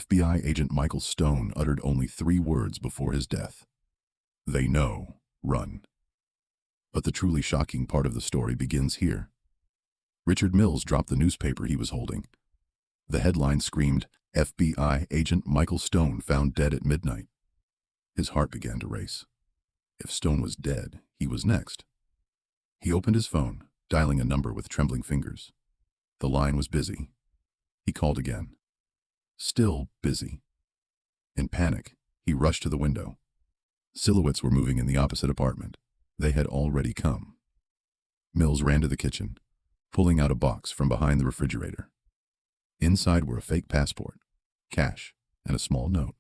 FBI agent Michael Stone uttered only 3 words before his death. They know, run. But the truly shocking part of the story begins here. Richard Mills dropped the newspaper he was holding. The headline screamed, FBI agent Michael Stone found dead at midnight. His heart began to race. If Stone was dead, he was next. He opened his phone, dialing a number with trembling fingers. The line was busy. He called again. Still busy. In panic, he rushed to the window. Silhouettes were moving in the opposite apartment. They had already come. Mills ran to the kitchen, pulling out a box from behind the refrigerator. Inside were a fake passport, cash, and a small note.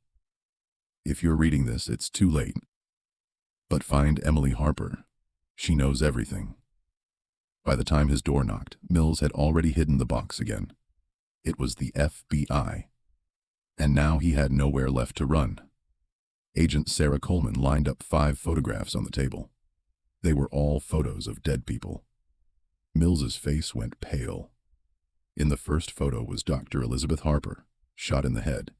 If you're reading this, it's too late. But find Emily Harper. She knows everything. By the time his door knocked, Mills had already hidden the box again. It was the FBI. And now he had nowhere left to run. Agent Sarah Coleman lined up 5 photographs on the table. They were all photos of dead people. Mills's face went pale. In the first photo was Dr. Elizabeth Harper, shot in the head.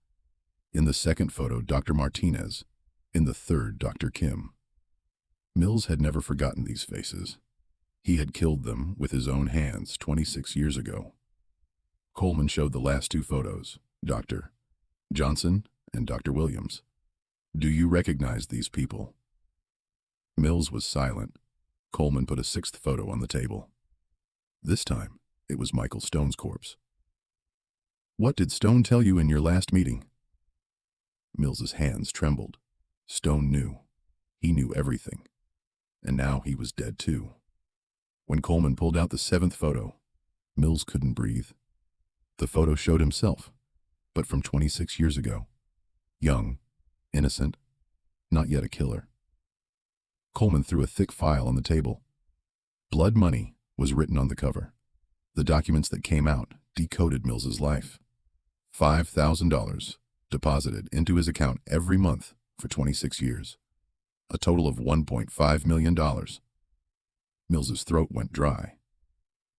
In the second photo, Dr. Martinez. In the third, Dr. Kim. Mills had never forgotten these faces. He had killed them with his own hands 26 years ago. Coleman showed the last 2 photos, Dr. Johnson and Dr. Williams. Do you recognize these people? Mills was silent. Coleman put a 6th photo on the table. This time, it was Michael Stone's corpse. What did Stone tell you in your last meeting? Mills's hands trembled. Stone knew. He knew everything. And now he was dead too. When Coleman pulled out the 7th photo, Mills couldn't breathe. The photo showed himself, but from 26 years ago. Young, innocent, not yet a killer. Coleman threw a thick file on the table. Blood Money was written on the cover. The documents that came out decoded Mills's life. $5,000 deposited into his account every month for 26 years. A total of $1.5 million. Mills's throat went dry.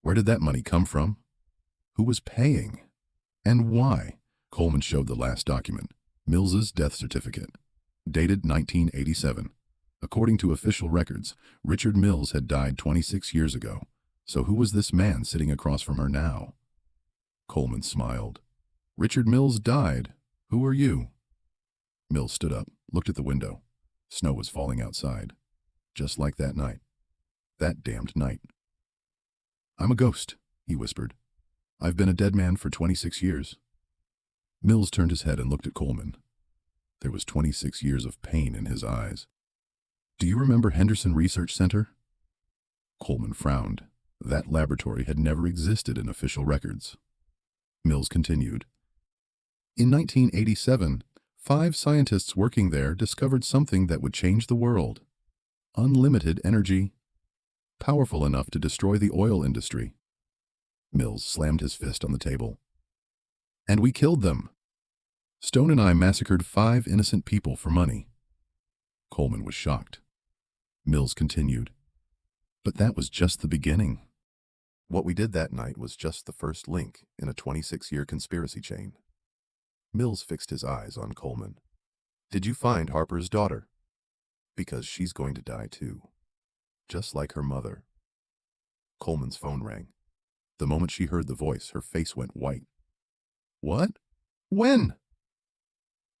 Where did that money come from? Who was paying? And why? Coleman showed the last document, Mills's death certificate, dated 1987. According to official records, Richard Mills had died 26 years ago. So who was this man sitting across from her now? Coleman smiled. Richard Mills died. Who are you? Mills stood up, looked at the window. Snow was falling outside. Just like that night. That damned night. I'm a ghost, he whispered. I've been a dead man for 26 years. Mills turned his head and looked at Coleman. There was 26 years of pain in his eyes. Do you remember Henderson Research Center? Coleman frowned. That laboratory had never existed in official records. Mills continued. In 1987, 5 scientists working there discovered something that would change the world. Unlimited energy. Powerful enough to destroy the oil industry. Mills slammed his fist on the table. And we killed them. Stone and I massacred 5 innocent people for money. Coleman was shocked. Mills continued. But that was just the beginning. What we did that night was just the first link in a 26-year conspiracy chain. Mills fixed his eyes on Coleman. Did you find Harper's daughter? Because she's going to die too. Just like her mother. Coleman's phone rang. The moment she heard the voice, her face went white. What? When?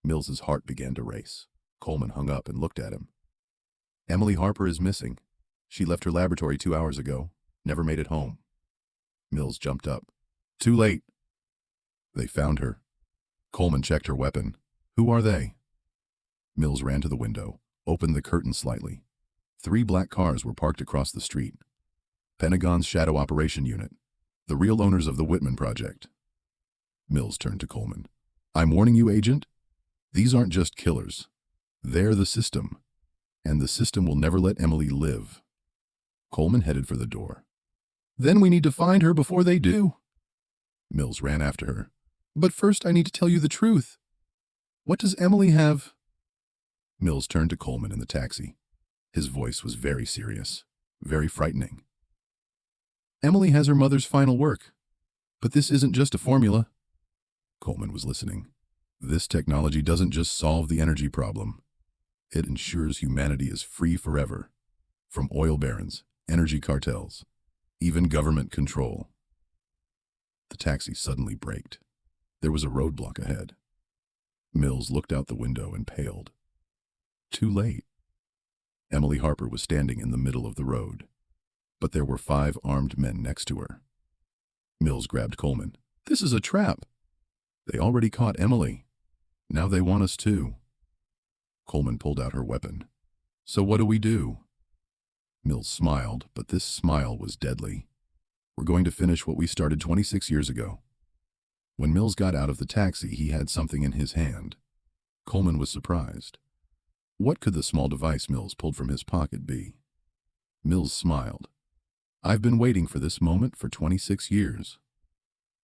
Mills's heart began to race. Coleman hung up and looked at him. Emily Harper is missing. She left her laboratory 2 hours ago. Never made it home. Mills jumped up. Too late. They found her. Coleman checked her weapon. Who are they? Mills ran to the window, opened the curtain slightly. 3 black cars were parked across the street. Pentagon's Shadow Operation Unit. The real owners of the Whitman Project. Mills turned to Coleman. I'm warning you, Agent. These aren't just killers. They're the system. And the system will never let Emily live. Coleman headed for the door. Then we need to find her before they do. Mills ran after her. But first I need to tell you the truth. What does Emily have? Mills turned to Coleman in the taxi. His voice was very serious, very frightening. Emily has her mother's final work. But this isn't just a formula. Coleman was listening. This technology doesn't just solve the energy problem. It ensures humanity is free forever, from oil barons, energy cartels, even government control. The taxi suddenly braked. There was a roadblock ahead. Mills looked out the window and paled. Too late. Emily Harper was standing in the middle of the road, but there were 5 armed men next to her. Mills grabbed Coleman. "This is a trap." "They already caught Emily. Now they want us too." Coleman pulled out her weapon. "So what do we do?" Mills smiled, but this smile was deadly. "We're going to finish what we started 26 years ago." When Mills got out of the taxi, he had something in his hand. Coleman was surprised. What could the small device Mills pulled from his pocket be? Mills smiled. "I've been waiting for this moment for 26 years.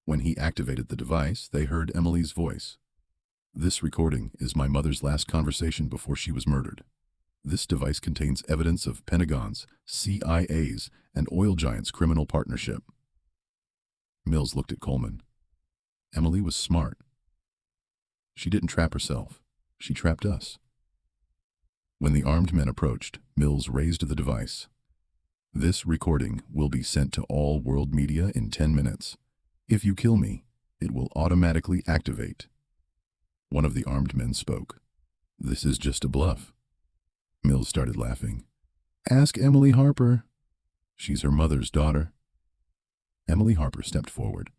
When he activated the device, they heard Emily's voice. "This recording is my mother's last conversation before she was murdered. This device contains evidence of Pentagon's, CIA's, and oil giants' criminal partnership." Mills looked at Coleman. Emily was smart. She didn't trap herself. She trapped us. When the armed men approached, Mills raised the device. "This recording will be sent to all world media in 10 minutes. If you kill me, it will automatically activate." One of the armed men spoke. "This is just a bluff." Mills started laughing. "Ask Emily Harper. She's her mother's daughter." Emily Harper stepped forward.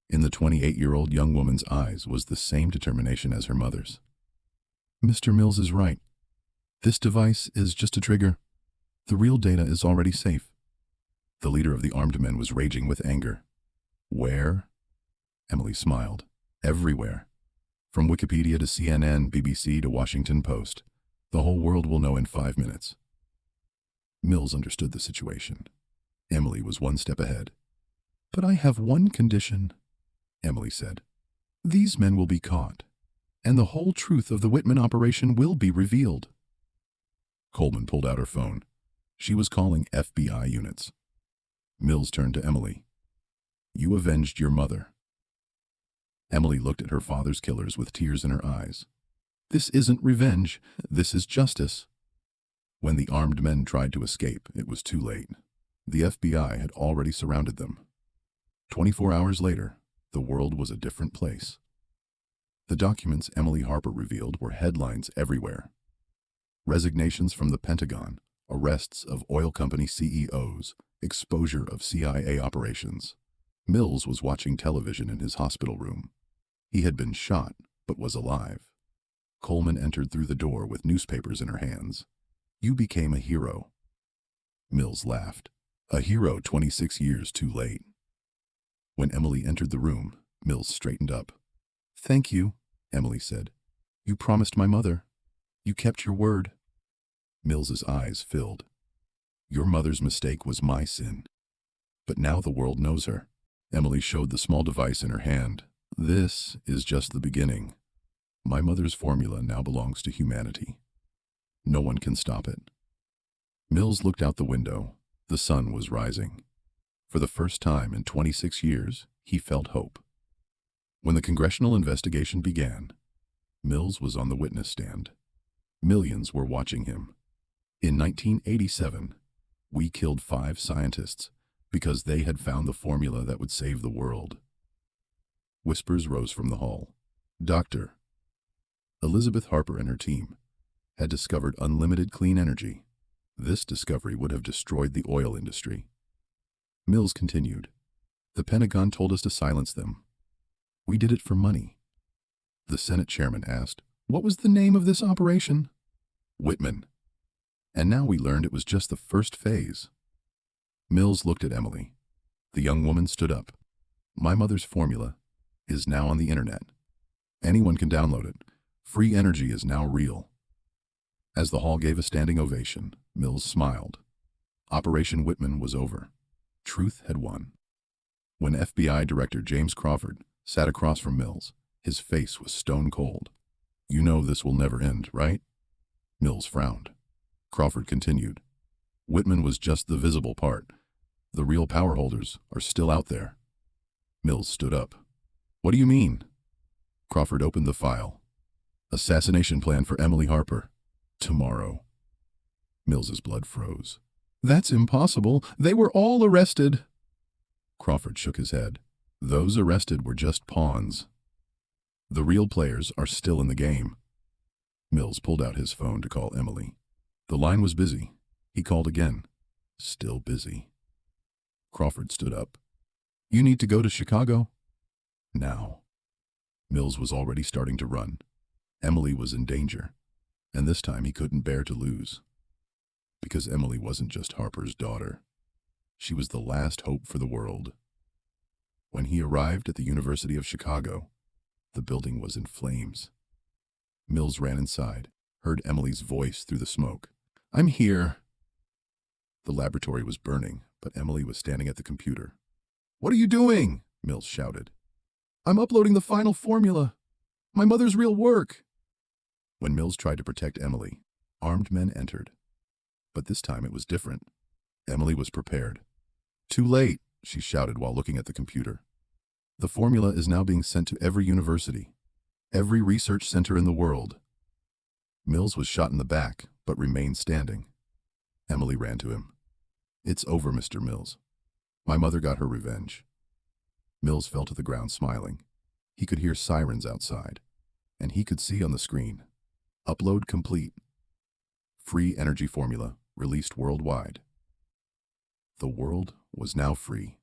In the 28-year-old young woman's eyes was the same determination as her mother's. "Mr. Mills is right. This device is just a trigger. The real data is already safe." The leader of the armed men was raging with anger. "Where?" Emily smiled. "Everywhere. From Wikipedia to CNN, BBC to Washington Post. The whole world will know in 5 minutes." Mills understood the situation. Emily was one step ahead. "But I have one condition," Emily said. "These men will be caught, and the whole truth of the Whitman operation will be revealed." Coleman pulled out her phone. She was calling FBI units. Mills turned to Emily. "You avenged your mother." Emily looked at her father's killers with tears in her eyes. "This isn't revenge. This is justice." When the armed men tried to escape, it was too late. The FBI had already surrounded them. 24 hours later, the world was a different place. The documents Emily Harper revealed were headlines everywhere. Resignations from the Pentagon, arrests of oil company CEOs, exposure of CIA operations. Mills was watching television in his hospital room. He had been shot, but was alive. Coleman entered through the door with newspapers in her hands. "You became a hero." Mills laughed. "A hero 26 years too late." When Emily entered the room, Mills straightened up. "Thank you," Emily said. "You promised my mother. You kept your word." Mills's eyes filled. "Your mother's mistake was my sin. But now the world knows her." Emily showed the small device in her hand. "This is just the beginning. My mother's formula now belongs to humanity. No one can stop it." Mills looked out the window. The sun was rising. For the first time in 26 years, he felt hope. When the congressional investigation began, Mills was on the witness stand. Millions were watching him. In 1987, we killed 5 scientists because they had found the formula that would save the world. Whispers rose from the hall. Dr. Elizabeth Harper and her team had discovered unlimited clean energy. This discovery would have destroyed the oil industry. Mills continued. "The Pentagon told us to silence them. We did it for money." The Senate chairman asked, "What was the name of this operation?" "Whitman. And now we learned it was just the first phase." Mills looked at Emily. The young woman stood up. "My mother's formula is now on the internet. Anyone can download it. Free energy is now real." As the hall gave a standing ovation, Mills smiled. Operation Whitman was over. Truth had won. When FBI Director James Crawford sat across from Mills, his face was stone cold. "You know this will never end, right?" Mills frowned. Crawford continued. "Whitman was just the visible part. The real power holders are still out there." Mills stood up. "What do you mean?" Crawford opened the file. Assassination plan for Emily Harper. Tomorrow. Mills's blood froze. That's impossible. They were all arrested. Crawford shook his head. Those arrested were just pawns. The real players are still in the game. Mills pulled out his phone to call Emily. The line was busy. He called again. Still busy. Crawford stood up. You need to go to Chicago? Now. Mills was already starting to run. Emily was in danger, and this time he couldn't bear to lose. Because Emily wasn't just Harper's daughter. She was the last hope for the world. When he arrived at the University of Chicago, the building was in flames. Mills ran inside, heard Emily's voice through the smoke. I'm here. The laboratory was burning, but Emily was standing at the computer. What are you doing? Mills shouted. I'm uploading the final formula. My mother's real work. When Mills tried to protect Emily, armed men entered. But this time it was different. Emily was prepared. Too late, she shouted while looking at the computer. The formula is now being sent to every university, every research center in the world. Mills was shot in the back, but remained standing. Emily ran to him. It's over, Mr. Mills. My mother got her revenge. Mills fell to the ground smiling. He could hear sirens outside, and he could see on the screen. Upload complete. Free energy formula released worldwide. The world was now free.